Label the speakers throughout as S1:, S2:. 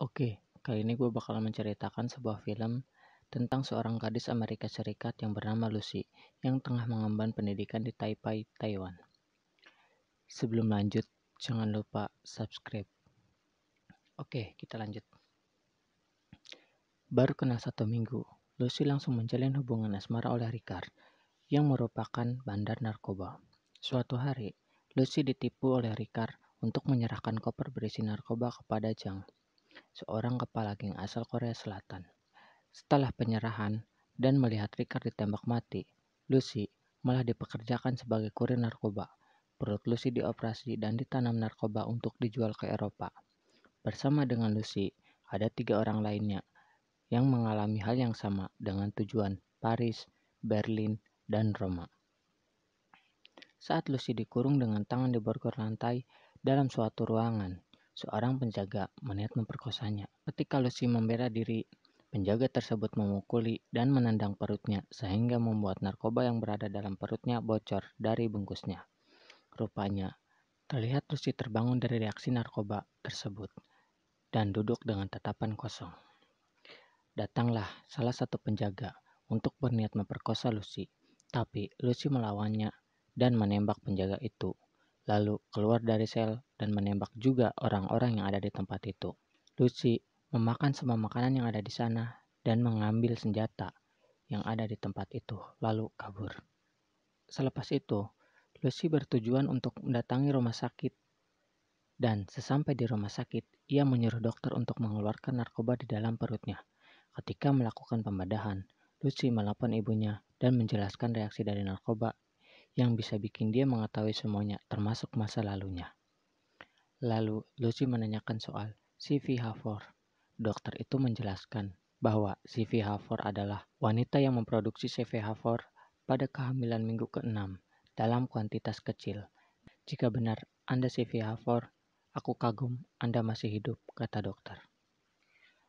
S1: Oke, kali ini gue bakal menceritakan sebuah film tentang seorang gadis Amerika Serikat yang bernama Lucy yang tengah mengemban pendidikan di Taipei, Taiwan. Sebelum lanjut, jangan lupa subscribe. Oke, kita lanjut. Baru kenal 1 minggu, Lucy langsung menjalin hubungan asmara oleh Ricard yang merupakan bandar narkoba. Suatu hari, Lucy ditipu oleh Ricard untuk menyerahkan koper berisi narkoba kepada Zhang, seorang kepala geng asal Korea Selatan. Setelah penyerahan dan melihat Ricard ditembak mati, Lucy malah dipekerjakan sebagai kurir narkoba. Perut Lucy dioperasi dan ditanam narkoba untuk dijual ke Eropa. Bersama dengan Lucy, ada 3 orang lainnya yang mengalami hal yang sama dengan tujuan Paris, Berlin, dan Roma. Saat Lucy dikurung dengan tangan di borgol lantai dalam suatu ruangan, seorang penjaga meniat memperkosanya. Ketika Lucy membela diri, penjaga tersebut memukuli dan menendang perutnya sehingga membuat narkoba yang berada dalam perutnya bocor dari bungkusnya. Rupanya, terlihat Lucy terbangun dari reaksi narkoba tersebut dan duduk dengan tatapan kosong. Datanglah salah satu penjaga untuk berniat memperkosa Lucy, tapi Lucy melawannya dan menembak penjaga itu. Lalu keluar dari sel dan menembak juga orang-orang yang ada di tempat itu. Lucy memakan semua makanan yang ada di sana dan mengambil senjata yang ada di tempat itu, lalu kabur. Selepas itu, Lucy bertujuan untuk mendatangi rumah sakit dan sesampai di rumah sakit, ia menyuruh dokter untuk mengeluarkan narkoba di dalam perutnya. Ketika melakukan pembedahan, Lucy melapor ibunya dan menjelaskan reaksi dari narkoba yang bisa bikin dia mengetahui semuanya, termasuk masa lalunya. Lalu Lucy menanyakan soal CV Hafor. Dokter itu menjelaskan bahwa CV Hafor adalah wanita yang memproduksi CV Hafor pada kehamilan minggu ke-6 dalam kuantitas kecil. Jika benar Anda CV Hafor, aku kagum Anda masih hidup, kata dokter.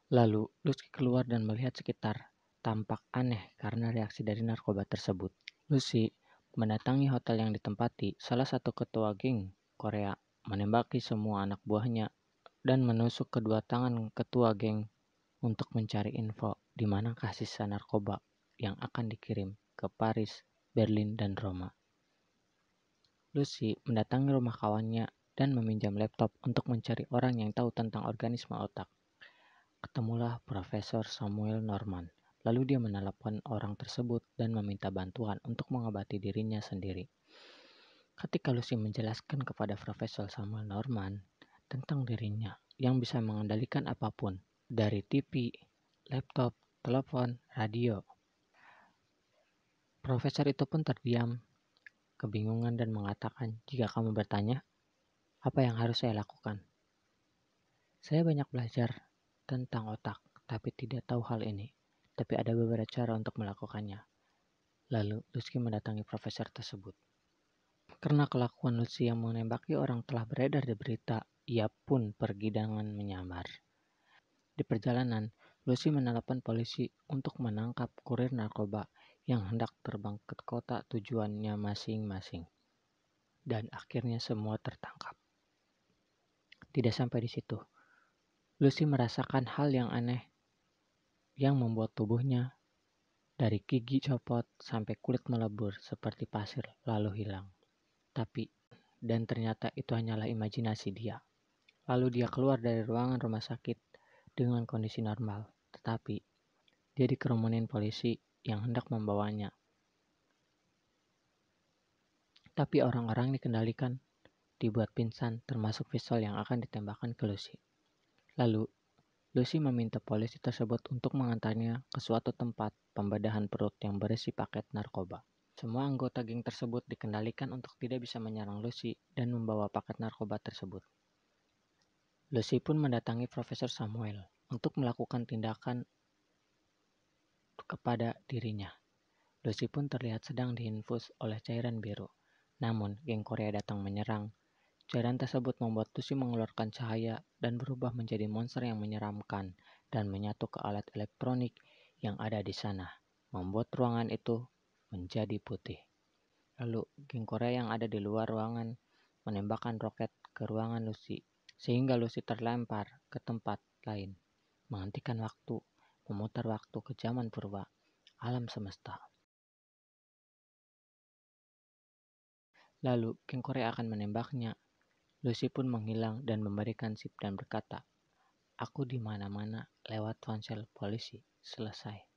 S1: Lalu Lucy keluar dan melihat sekitar. Tampak aneh karena reaksi dari narkoba tersebut. Lucy mendatangi hotel yang ditempati salah satu ketua geng Korea, menembaki semua anak buahnya dan menusuk kedua tangan ketua geng untuk mencari info di manakah sisa narkoba yang akan dikirim ke Paris, Berlin, dan Roma. Lucy mendatangi rumah kawannya dan meminjam laptop untuk mencari orang yang tahu tentang organisme otak. Ketemulah Profesor Samuel Norman. Lalu dia menelepon orang tersebut dan meminta bantuan untuk mengobati dirinya sendiri. Ketika Lucy menjelaskan kepada Profesor Samuel Norman tentang dirinya yang bisa mengendalikan apapun, dari TV, laptop, telepon, radio, profesor itu pun terdiam, kebingungan dan mengatakan, "Jika kamu bertanya, apa yang harus saya lakukan? Saya banyak belajar tentang otak, tapi tidak tahu hal ini. Tapi ada beberapa cara untuk melakukannya." Lalu Lucy mendatangi profesor tersebut. Karena kelakuan Lucy yang menembaki orang telah beredar di berita, ia pun pergi dengan menyamar. Di perjalanan, Lucy menelepon polisi untuk menangkap kurir narkoba yang hendak terbang ke kota tujuannya masing-masing. Dan akhirnya semua tertangkap. Tidak sampai di situ. Lucy merasakan hal yang aneh yang membuat tubuhnya dari gigi copot sampai kulit melebur seperti pasir lalu hilang. Dan ternyata itu hanyalah imajinasi dia. Lalu dia keluar dari ruangan rumah sakit dengan kondisi normal, tetapi dia dikerumunin polisi yang hendak membawanya. Tapi orang-orang dikendalikan, dibuat pingsan termasuk pistol yang akan ditembakkan ke Lucy. Lalu Lucy meminta polisi tersebut untuk mengantarnya ke suatu tempat pembedahan perut yang berisi paket narkoba. Semua anggota geng tersebut dikendalikan untuk tidak bisa menyerang Lucy dan membawa paket narkoba tersebut. Lucy pun mendatangi Profesor Samuel untuk melakukan tindakan kepada dirinya. Lucy pun terlihat sedang diinfus oleh cairan biru. Namun, geng Korea datang menyerang. Cairan tersebut membuat Lucy mengeluarkan cahaya dan berubah menjadi monster yang menyeramkan dan menyatu ke alat elektronik yang ada di sana, membuat ruangan itu menjadi putih. Lalu, geng Korea yang ada di luar ruangan menembakkan roket ke ruangan Lucy, sehingga Lucy terlempar ke tempat lain. menghentikan waktu, memutar waktu ke zaman purba, alam semesta. Lalu King Korea akan menembaknya. Lucy pun menghilang dan memberikan sip dan berkata, "Aku di mana-mana lewat ponsel polisi." Selesai.